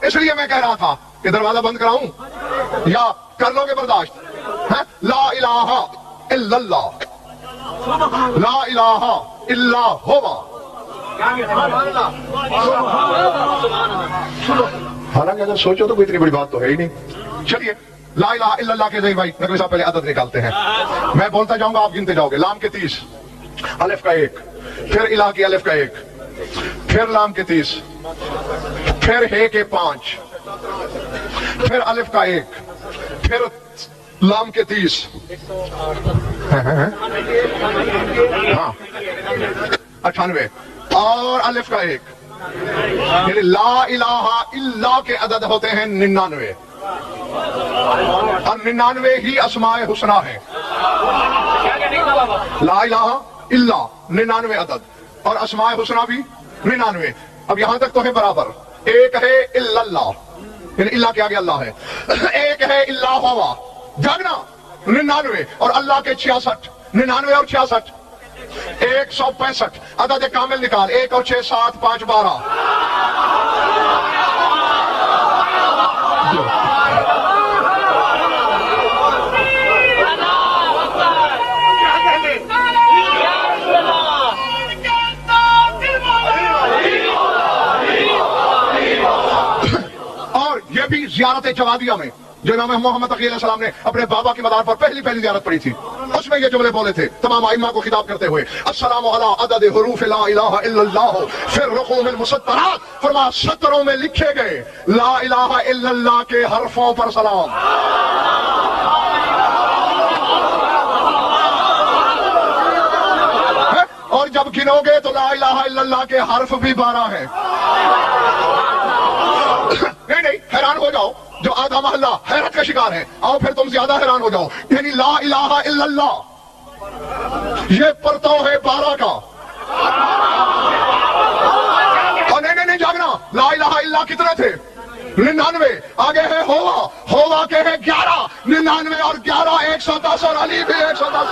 اس لیے میں کہہ رہا تھا کہ دروازہ بند کراؤں یا کر لو گے برداشت؟ لا الہ الا اللہ، لا الہ الا ہوا۔ حالانکہ اگر سوچو تو کوئی اتنی بڑی بات تو ہے ہی نہیں۔ چلیے لا الہ الا اللہ کے ذریعے بھائی نقوی صاحب پہلے عدد نکالتے ہیں، میں بولتا جاؤں گا آپ گنتے جاؤ گے۔ لام کے 30، الف کا 1، پھر الہ کی الف کا 1، پھر لام کے 30، پھر ہے کے 5، پھر الف کا 1، پھر لام کے 30، ہاں 98، اور الف کا 1، یعنی لا الہ الا کے عدد ہوتے ہیں 99، اور 99 ہی اسماء حسنی ہے۔ لا الہ الا 99 عدد اور اسماء حسنی بھی 99۔ اب یہاں تک تو ہے برابر۔ ایک ہے الا اللہ، یعنی اللہ کے آگے اللہ ہے، ایک ہے اللہ ہوا، جاگنا 99 اور اللہ کے 66، 99 اور 66 165۔ عدد کامل نکال، 1 اور 6 7 5 12۔ اور یہ بھی زیارت جوادیہ میں جو امام محمد تقی علیہ السلام نے اپنے بابا کی مدار پر پہلی زیارت پڑھی تھی، اس میں یہ جملے بولے تھے تمام ائمہ کو خطاب کرتے ہوئے، السلام علی عدد حروف لا الہ الا اللہ فی الرقوم المسطرات، فرمایا سطروں میں لکھے گئے لا الہ الا اللہ کے حرفوں پر سلام۔ اور جب گنو گے تو لا الہ الا اللہ کے حرف بھی 12 ہیں۔ نہیں حیران ہو جاؤ جو آدھا محلہ حیرت کا شکار ہے، آؤ پھر تم زیادہ حیران ہو جاؤ، یعنی لا الہ الا اللہ یہ پرتو ہے 12 کا۔ اور نہیں جاگنا، لا الہ الا کتنے تھے؟ 99۔ آگے ہے ہوا، ہوا کے ہے 11، 99 اور 11 110، اور علی بھی 110۔